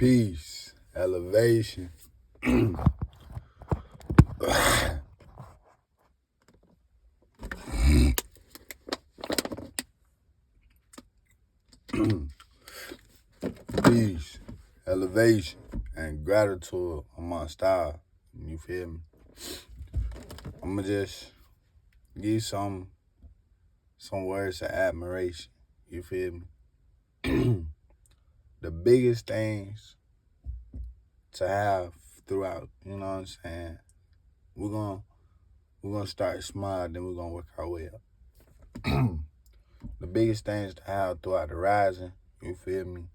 Peace, elevation. Peace, elevation, and gratitude amongst all. You feel me? I'ma just give some words of admiration. You feel me? The biggest things to have throughout, you know what I'm saying? We're gonna start small, then we're gonna work our way up. The biggest things to have throughout the rising, you feel me,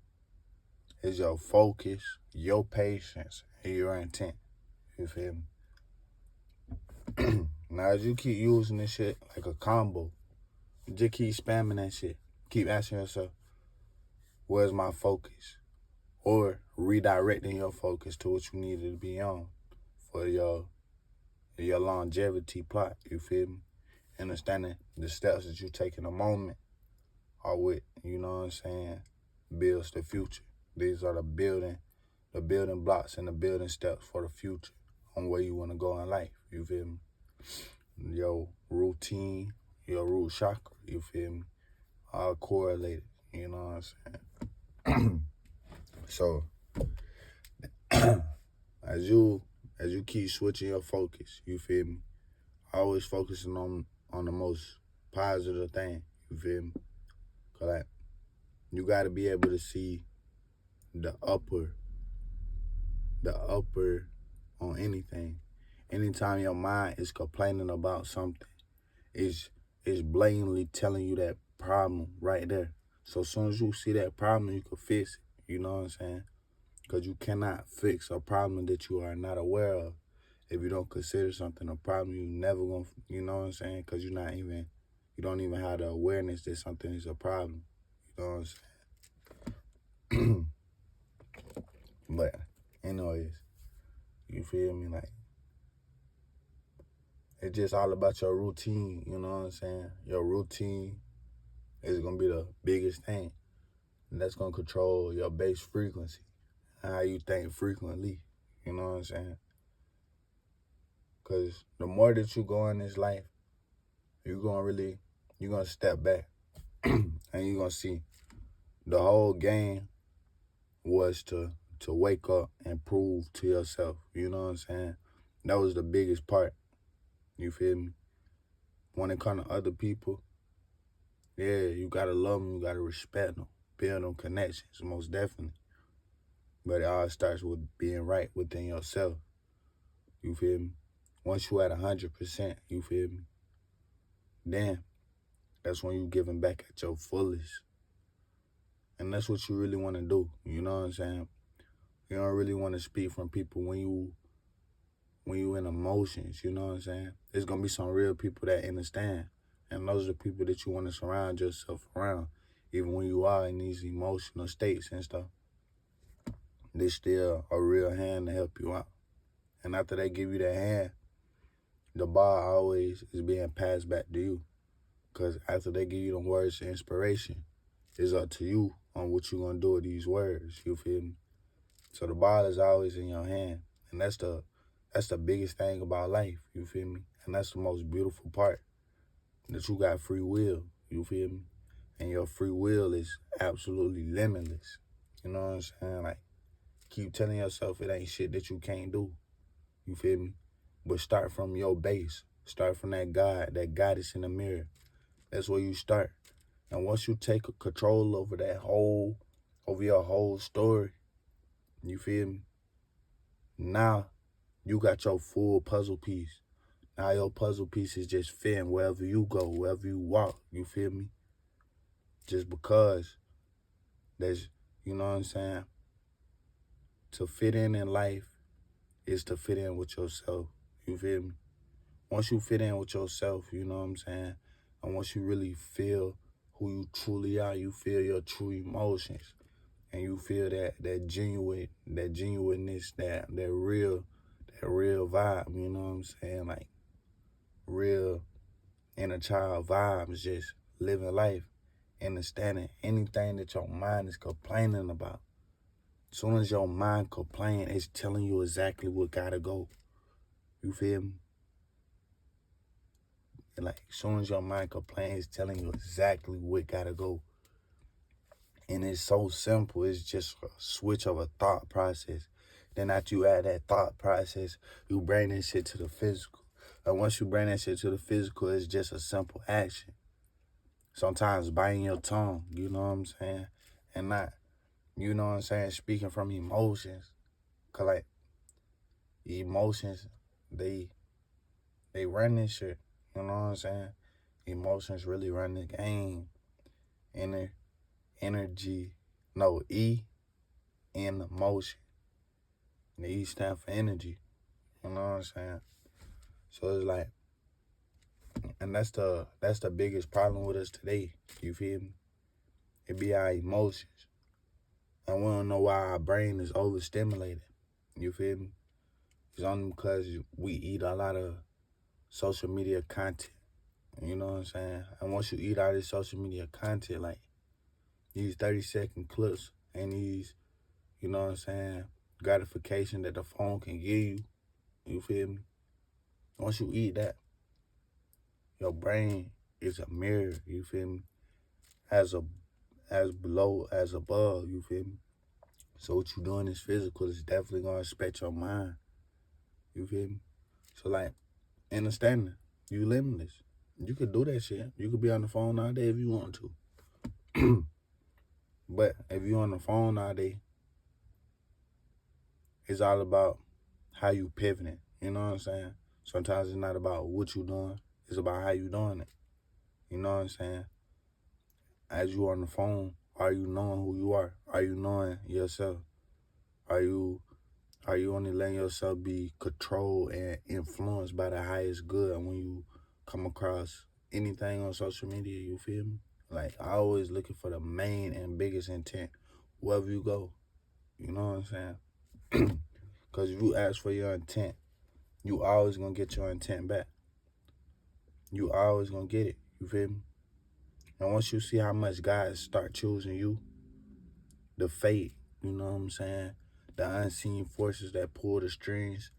is your focus, your patience, and your intent. You feel me? Now, as you keep using this shit like a combo, you just keep spamming that shit. Keep asking yourself, where's my focus? Or redirecting your focus to what you needed to be on for your longevity plot. You feel me? Understanding the steps that you take in a moment are what, you know what I'm saying, builds the future. These are the building blocks and the building steps for the future on where you want to go in life. You feel me? Your routine, your root chakra, you feel me? All correlated, you know what I'm saying? So, as you keep switching your focus, you feel me? Always focusing on the most positive thing, you feel me? Cause like, you gotta be able to see the upper on anything. Anytime your mind is complaining about something, it's blatantly telling you that problem right there. So as soon as you see that problem, you can fix it. You know what I'm saying? Because you cannot fix a problem that you are not aware of. If you don't consider something a problem, you never gonna, you know what I'm saying? Because you don't even have the awareness that something is a problem. You know what I'm saying? But anyways, you feel me? Like, it's just all about your routine, you know what I'm saying? Your routine is gonna be the biggest thing. And that's gonna control your base frequency and how you think frequently, you know what I'm saying? Cause the more that you go in this life, you're gonna step back and you're gonna see the whole game was to wake up and prove to yourself, you know what I'm saying? That was the biggest part, you feel me? When it comes to other people, yeah, you gotta love them, you gotta respect them, build them connections, most definitely. But it all starts with being right within yourself, you feel me? Once you at 100%, you feel me? Then that's when you giving back at your fullest. And that's what you really want to do, you know what I'm saying? You don't really want to speak from people when you in emotions, you know what I'm saying? There's gonna be some real people that understand. And those are the people that you want to surround yourself around. Even when you are in these emotional states and stuff, they still a real hand to help you out. And after they give you that hand, the ball always is being passed back to you. Because after they give you them words of inspiration, it's up to you on what you're going to do with these words, you feel me? So the ball is always in your hand. And that's the biggest thing about life, you feel me? And that's the most beautiful part, that you got free will, you feel me? And your free will is absolutely limitless. You know what I'm saying? Like, keep telling yourself it ain't shit that you can't do, you feel me? But start from your base. Start from that God, that goddess in the mirror. That's where you start. And once you take control over your whole story, you feel me? Now you got your full puzzle piece. Now your puzzle piece is just fitting wherever you go, wherever you walk, you feel me? Just because there's, you know what I'm saying? To fit in life is to fit in with yourself, you feel me? Once you fit in with yourself, you know what I'm saying? And once you really feel who you truly are, you feel your true emotions, and you feel that genuineness, that real vibe, you know what I'm saying? Like, real inner child vibes, just living life, understanding anything that your mind is complaining about. Soon as your mind complain, it's telling you exactly what gotta go. You feel me? And like, soon as your mind complain, it's telling you exactly what gotta go. And it's so simple. It's just a switch of a thought process. Then after you add that thought process, you bring that shit to the physical. And once you bring that shit to the physical, it's just a simple action. Sometimes biting your tongue, you know what I'm saying? And not, you know what I'm saying, speaking from emotions. Cause like emotions, they run this shit. You know what I'm saying? Emotions really run the game. Ener- energy, no, E in motion. And the E stand for energy. You know what I'm saying? So it's like, and that's the biggest problem with us today. You feel me? It be our emotions. And we don't know why our brain is overstimulated. You feel me? It's only because we eat a lot of social media content. You know what I'm saying? And once you eat all this social media content, like these 30-second clips and these, you know what I'm saying, gratification that the phone can give you feel me? Once you eat that, your brain is a mirror, you feel me? As below as above, you feel me? So what you doing is physical is definitely gonna affect your mind, you feel me? So like, understanding, you limitless. You could do that shit. You could be on the phone all day if you want to. But if you on the phone all day, it's all about how you pivoting. You know what I'm saying? Sometimes it's not about what you doing. It's about how you doing it. You know what I'm saying? As you on the phone, are you knowing who you are? Are you knowing yourself? Are you only letting yourself be controlled and influenced by the highest good? And when you come across anything on social media, you feel me? Like, I always looking for the main and biggest intent wherever you go. You know what I'm saying? Because if you ask for your intent, you always gonna get your intent back. You always gonna get it. You feel me? And once you see how much God start choosing you, the fate, you know what I'm saying? The unseen forces that pull the strings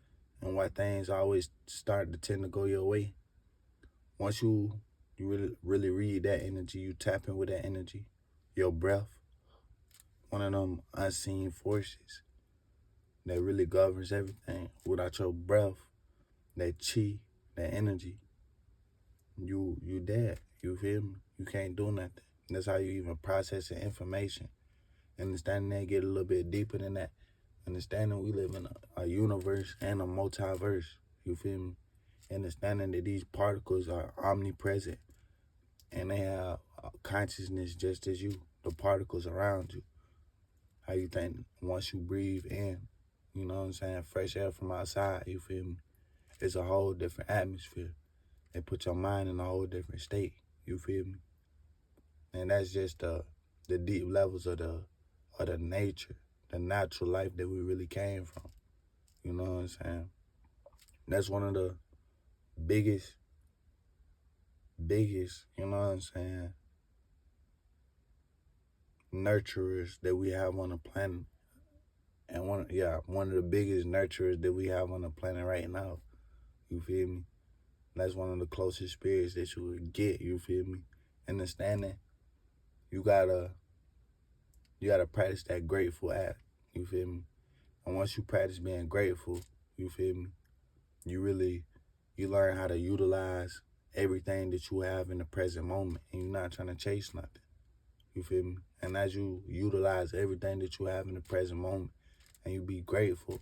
and why things always start to tend to go your way. Once you really read that energy, you tap in with that energy, your breath, one of them unseen forces that really governs everything. Without your breath, that chi, that energy, you dead. You feel me? You can't do nothing. That's how you even process the information. Understanding that, get a little bit deeper than that. Understanding we live in a universe and a multiverse. You feel me? Understanding that these particles are omnipresent and they have consciousness just as you, the particles around you. How you think once you breathe in, you know what I'm saying, fresh air from outside, you feel me? It's a whole different atmosphere. It put your mind in a whole different state, you feel me? And that's just the deep levels of the nature, the natural life that we really came from. You know what I'm saying? That's one of the biggest, you know what I'm saying, nurturers that we have on the planet. And one of the biggest nurturers that we have on the planet right now. You feel me? That's one of the closest spirits that you would get, you feel me? Understanding you gotta practice that grateful act, you feel me? And once you practice being grateful, you feel me, you learn how to utilize everything that you have in the present moment, and you're not trying to chase nothing. You feel me? And as you utilize everything that you have in the present moment and you be grateful,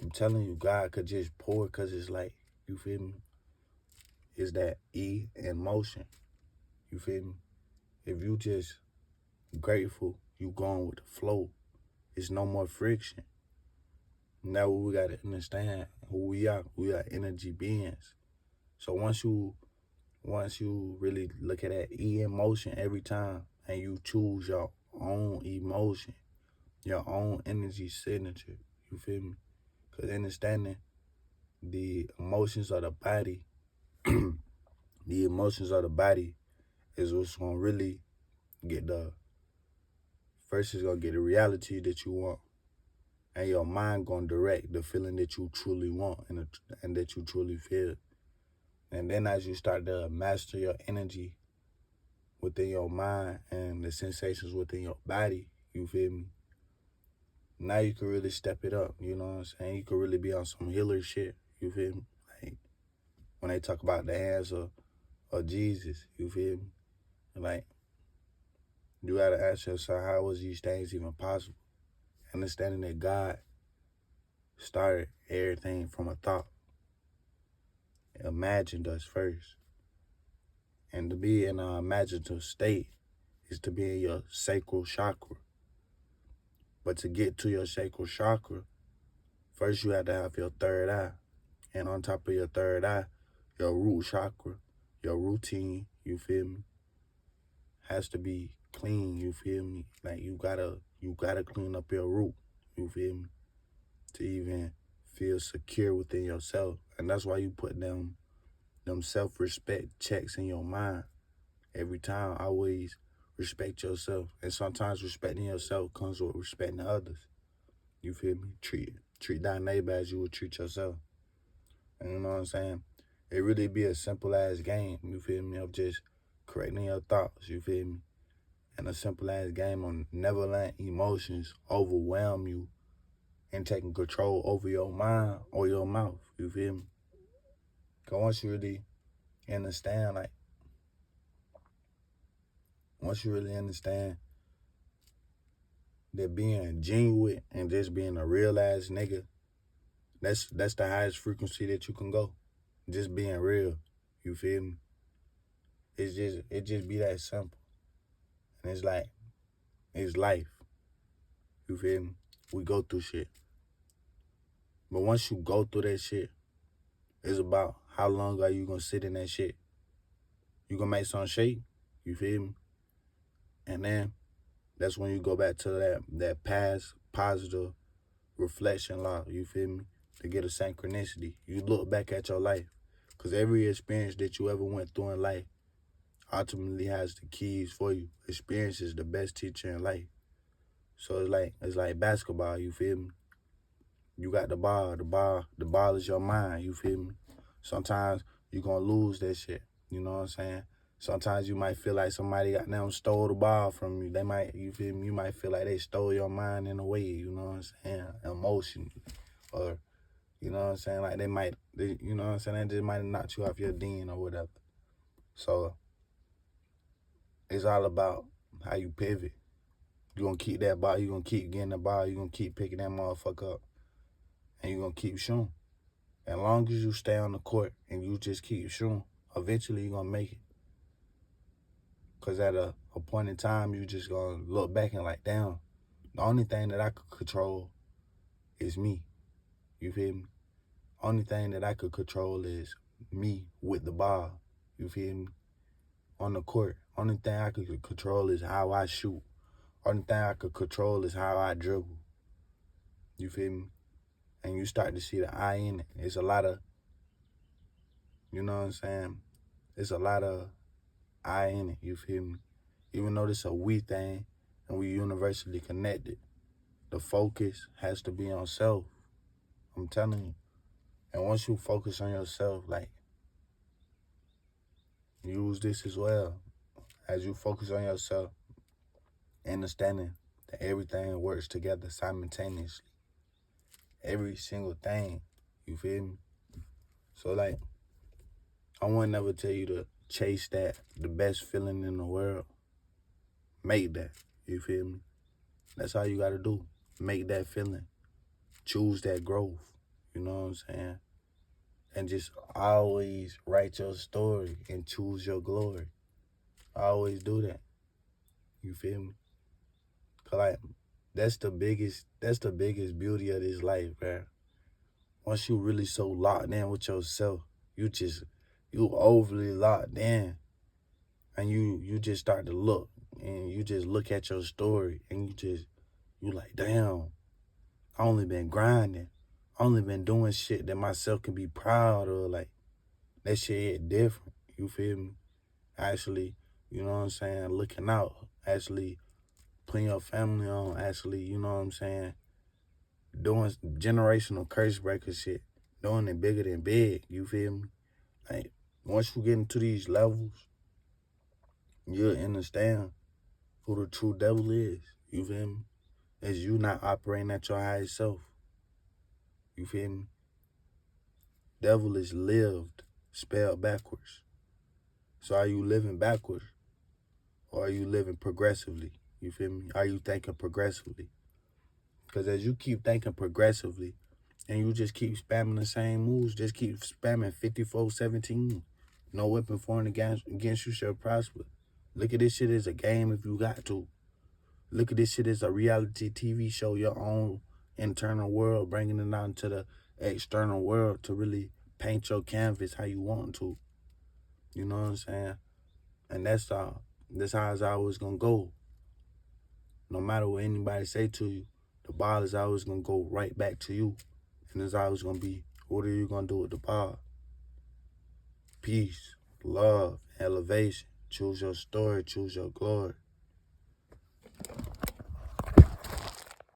I'm telling you, God could just pour, because it's like, you feel me? It's that E in motion. You feel me? If you just grateful, you going with the flow. It's no more friction. Now we got to understand who we are. We are energy beings. So once you really look at that E emotion every time and you choose your own emotion, your own energy signature, you feel me? Because understanding the emotions of the body, the emotions of the body is what's going to really get first is going to get the reality that you want. and your mind gonna direct the feeling that you truly want and that you truly feel. And then as you start to master your energy within your mind and the sensations within your body, you feel me? Now you can really step it up, you know what I'm saying? You can really be on some healer shit, you feel me? Like when they talk about the hands of Jesus, you feel me? Like you gotta ask yourself, how was these things even possible? Understanding that God started everything from a thought, imagined us first. And to be in an imaginative state is to be in your sacral chakra. But to get to your sacral chakra, first you have to have your third eye. And on top of your third eye, your root chakra, your routine, you feel me, has to be clean, you feel me? Like you gotta clean up your root, you feel me? To even feel secure within yourself. And that's why you put them self-respect checks in your mind every time. Always respect yourself. And sometimes respecting yourself comes with respecting others. You feel me? Treat thy neighbor as you would treat yourself. And you know what I'm saying? It really be a simple ass game, you feel me, of just correcting your thoughts, you feel me? And a simple ass game on never letting emotions overwhelm you and taking control over your mind or your mouth, you feel me? Cause once you really understand, like, once you really understand that being genuine and just being a real ass nigga, that's the highest frequency that you can go. Just being real, you feel me? It just be that simple. And it's like, it's life, you feel me? We go through shit. But once you go through that shit, it's about how long are you gonna sit in that shit. You gonna make some shake, you feel me? And then that's when you go back to that past positive reflection law, you feel me? To get a synchronicity. You look back at your life. Because every experience that you ever went through in life ultimately has the keys for you. Experience is the best teacher in life. So it's like basketball, you feel me? You got the ball is your mind, you feel me? Sometimes you're gonna lose that shit, you know what I'm saying? Sometimes you might feel like somebody got them stole the ball from you. They might, you feel me? You might feel like they stole your mind in a way, you know what I'm saying? Emotion, or you know what I'm saying? Like you know what I'm saying? They just might have knocked you off your dean or whatever. So it's all about how you pivot. You're gonna keep that ball, you're gonna keep getting the ball, you're gonna keep picking that motherfucker up, and you're gonna keep shooting. As long as you stay on the court and you just keep shooting, eventually you're gonna make it. Cause at a point in time, you just gonna look back and like, damn, the only thing that I could control is me. You feel me? Only thing that I could control is me with the ball. You feel me? On the court. Only thing I could control is how I shoot. Only thing I could control is how I dribble. You feel me? And you start to see the eye in it. It's a lot of, you know what I'm saying? It's a lot of eye in it. You feel me? Even though this a we thing and we universally connected, the focus has to be on self. I'm telling you. And once you focus on yourself, like, use this as well. As you focus on yourself, understanding that everything works together simultaneously. Every single thing. You feel me? So, like, I won't never tell you to chase the best feeling in the world. Make that. You feel me? That's all you gotta do. Make that feeling. Choose that growth. You know what I'm saying? And just always write your story and choose your glory. Always do that. You feel me? 'Cause like that's the biggest beauty of this life, man. Once you really so locked in with yourself, you overly locked in. And you just start to look and you just look at your story and you like, damn, I only been grinding. I only been doing shit that myself can be proud of. Like that shit hit different. You feel me? Actually, you know what I'm saying, looking out, actually putting your family on, actually, you know what I'm saying, doing generational curse breaker shit, doing it bigger than big. You feel me? Like once you get into these levels, you'll understand who the true devil is. You feel me? Is you not operating at your highest self. You feel me? Devil is lived, spelled backwards. So are you living backwards? Or are you living progressively? You feel me? Are you thinking progressively? Because as you keep thinking progressively and you just keep spamming the same moves, just keep spamming 54-17. No weapon formed against you shall prosper. Look at this shit as a game if you got to. Look at this shit as a reality TV show, your own internal world, bringing it out into the external world to really paint your canvas how you want to. You know what I'm saying? And that's how it's always gonna go. No matter what anybody say to you, the ball is always gonna go right back to you. And it's always gonna be, what are you gonna do with the ball? Peace, love, elevation. Choose your story, choose your glory.